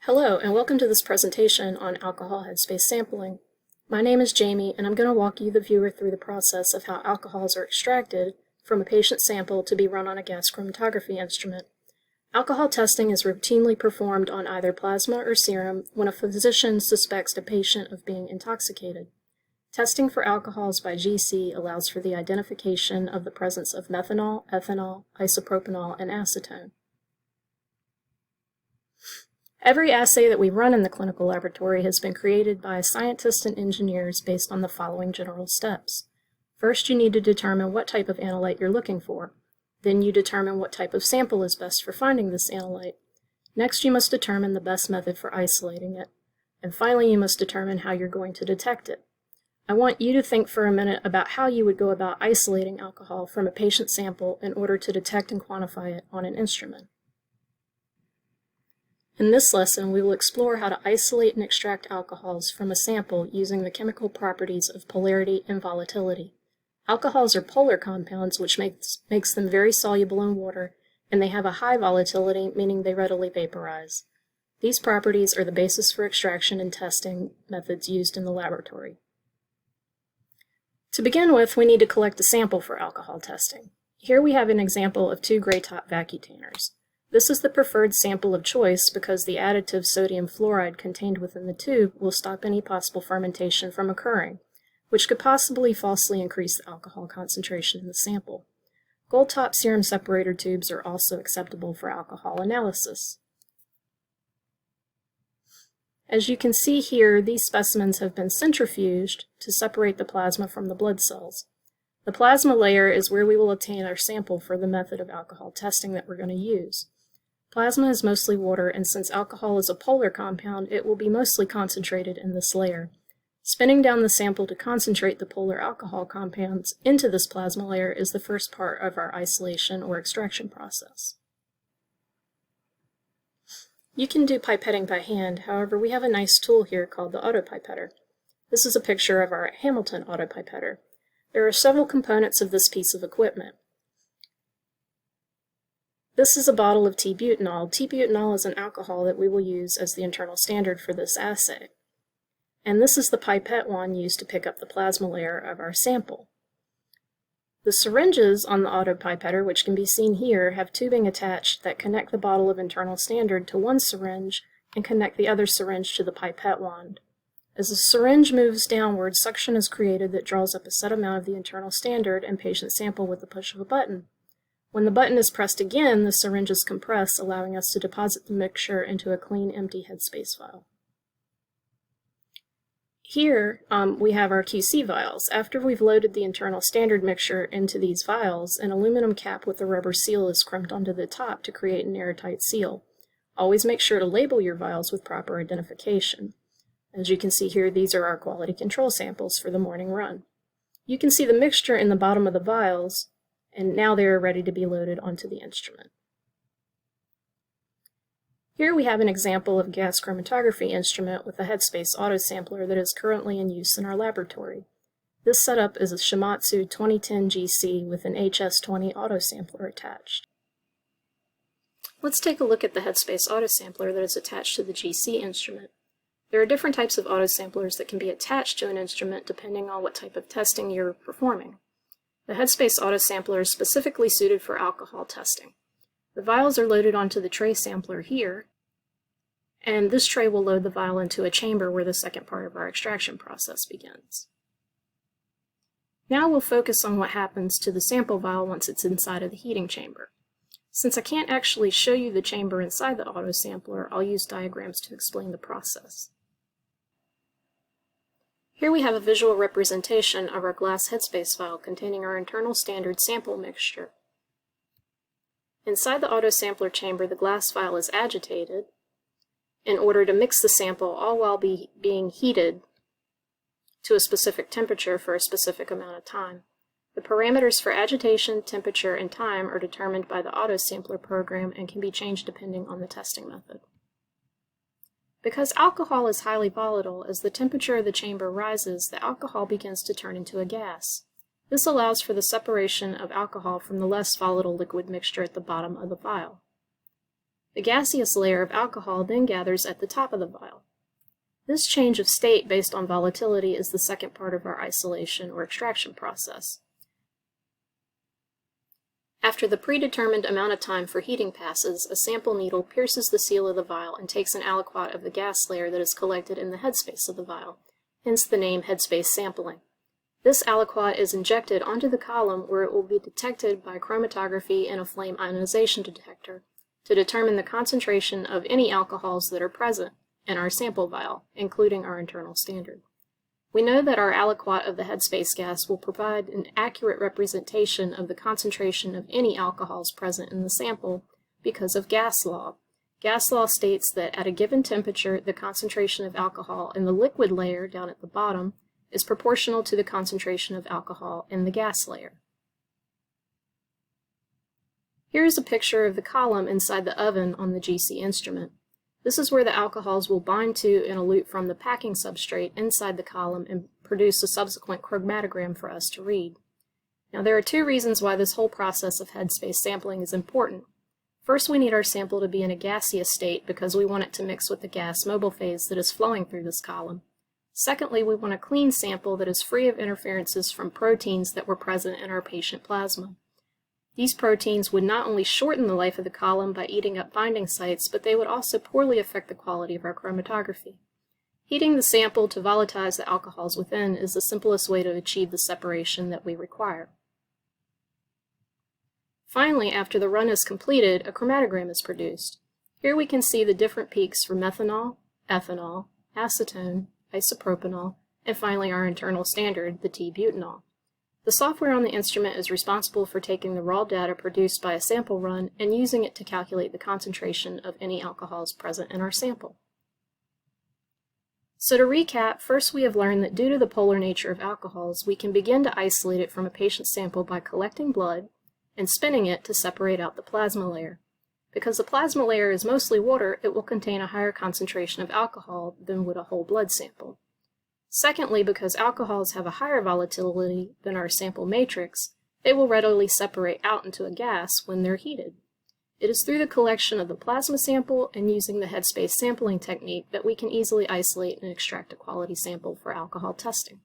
Hello, and welcome to this presentation on alcohol headspace sampling. My name is Jamie, and I'm going to walk you, the viewer, through the process of how alcohols are extracted from a patient sample to be run on a gas chromatography instrument. Alcohol testing is routinely performed on either plasma or serum when a physician suspects a patient of being intoxicated. Testing for alcohols by GC allows for the identification of the presence of methanol, ethanol, isopropanol, and acetone. Every assay that we run in the clinical laboratory has been created by scientists and engineers based on the following general steps. First, you need to determine what type of analyte you're looking for. Then you determine what type of sample is best for finding this analyte. Next, you must determine the best method for isolating it. And finally, you must determine how you're going to detect it. I want you to think for a minute about how you would go about isolating alcohol from a patient sample in order to detect and quantify it on an instrument. In this lesson, we will explore how to isolate and extract alcohols from a sample using the chemical properties of polarity and volatility. Alcohols are polar compounds, which makes them very soluble in water, and they have a high volatility, meaning they readily vaporize. These properties are the basis for extraction and testing methods used in the laboratory. To begin with, we need to collect a sample for alcohol testing. Here we have an example of two gray top vacutanners. This is the preferred sample of choice because the additive sodium fluoride contained within the tube will stop any possible fermentation from occurring, which could possibly falsely increase the alcohol concentration in the sample. Gold top serum separator tubes are also acceptable for alcohol analysis. As you can see here, these specimens have been centrifuged to separate the plasma from the blood cells. The plasma layer is where we will obtain our sample for the method of alcohol testing that we're going to use. Plasma is mostly water, and since alcohol is a polar compound, it will be mostly concentrated in this layer. Spinning down the sample to concentrate the polar alcohol compounds into this plasma layer is the first part of our isolation or extraction process. You can do pipetting by hand, however, we have a nice tool here called the autopipetter. This is a picture of our Hamilton autopipetter. There are several components of this piece of equipment. This is a bottle of T-butanol. T-butanol is an alcohol that we will use as the internal standard for this assay. And this is the pipette wand used to pick up the plasma layer of our sample. The syringes on the autopipetter, which can be seen here, have tubing attached that connect the bottle of internal standard to one syringe and connect the other syringe to the pipette wand. As the syringe moves downward, suction is created that draws up a set amount of the internal standard and patient sample with the push of a button. When the button is pressed again, the syringes compress, allowing us to deposit the mixture into a clean, empty Headspace vial. Here, we have our QC vials. After we've loaded the internal standard mixture into these vials, an aluminum cap with a rubber seal is crimped onto the top to create an airtight seal. Always make sure to label your vials with proper identification. As you can see here, these are our quality control samples for the morning run. You can see the mixture in the bottom of the vials, and now they are ready to be loaded onto the instrument. Here we have an example of a gas chromatography instrument with a Headspace autosampler that is currently in use in our laboratory. This setup is a Shimatsu 2010 GC with an HS20 autosampler attached. Let's take a look at the Headspace autosampler that is attached to the GC instrument. There are different types of autosamplers that can be attached to an instrument depending on what type of testing you're performing. The Headspace autosampler is specifically suited for alcohol testing. The vials are loaded onto the tray sampler here, and this tray will load the vial into a chamber where the second part of our extraction process begins. Now we'll focus on what happens to the sample vial once it's inside of the heating chamber. Since I can't actually show you the chamber inside the autosampler, I'll use diagrams to explain the process. Here we have a visual representation of our glass Headspace vial containing our internal standard sample mixture. Inside the autosampler chamber, the glass vial is agitated in order to mix the sample, all while being heated to a specific temperature for a specific amount of time. The parameters for agitation, temperature, and time are determined by the autosampler program and can be changed depending on the testing method. Because alcohol is highly volatile, as the temperature of the chamber rises, the alcohol begins to turn into a gas. This allows for the separation of alcohol from the less volatile liquid mixture at the bottom of the vial. The gaseous layer of alcohol then gathers at the top of the vial. This change of state based on volatility is the second part of our isolation or extraction process. After the predetermined amount of time for heating passes, a sample needle pierces the seal of the vial and takes an aliquot of the gas layer that is collected in the headspace of the vial, hence the name headspace sampling. This aliquot is injected onto the column where it will be detected by chromatography and a flame ionization detector to determine the concentration of any alcohols that are present in our sample vial, including our internal standard. We know that our aliquot of the headspace gas will provide an accurate representation of the concentration of any alcohols present in the sample because of gas law. Gas law states that at a given temperature, the concentration of alcohol in the liquid layer down at the bottom is proportional to the concentration of alcohol in the gas layer. Here is a picture of the column inside the oven on the GC instrument. This is where the alcohols will bind to and elute from the packing substrate inside the column and produce a subsequent chromatogram for us to read. Now there are two reasons why this whole process of headspace sampling is important. First, we need our sample to be in a gaseous state because we want it to mix with the gas mobile phase that is flowing through this column. Secondly, we want a clean sample that is free of interferences from proteins that were present in our patient plasma. These proteins would not only shorten the life of the column by eating up binding sites, but they would also poorly affect the quality of our chromatography. Heating the sample to volatilize the alcohols within is the simplest way to achieve the separation that we require. Finally, after the run is completed, a chromatogram is produced. Here we can see the different peaks for methanol, ethanol, acetone, isopropanol, and finally our internal standard, the T-butanol. The software on the instrument is responsible for taking the raw data produced by a sample run and using it to calculate the concentration of any alcohols present in our sample. So to recap, first we have learned that due to the polar nature of alcohols, we can begin to isolate it from a patient's sample by collecting blood and spinning it to separate out the plasma layer. Because the plasma layer is mostly water, it will contain a higher concentration of alcohol than would a whole blood sample. Secondly, because alcohols have a higher volatility than our sample matrix, they will readily separate out into a gas when they're heated. It is through the collection of the plasma sample and using the headspace sampling technique that we can easily isolate and extract a quality sample for alcohol testing.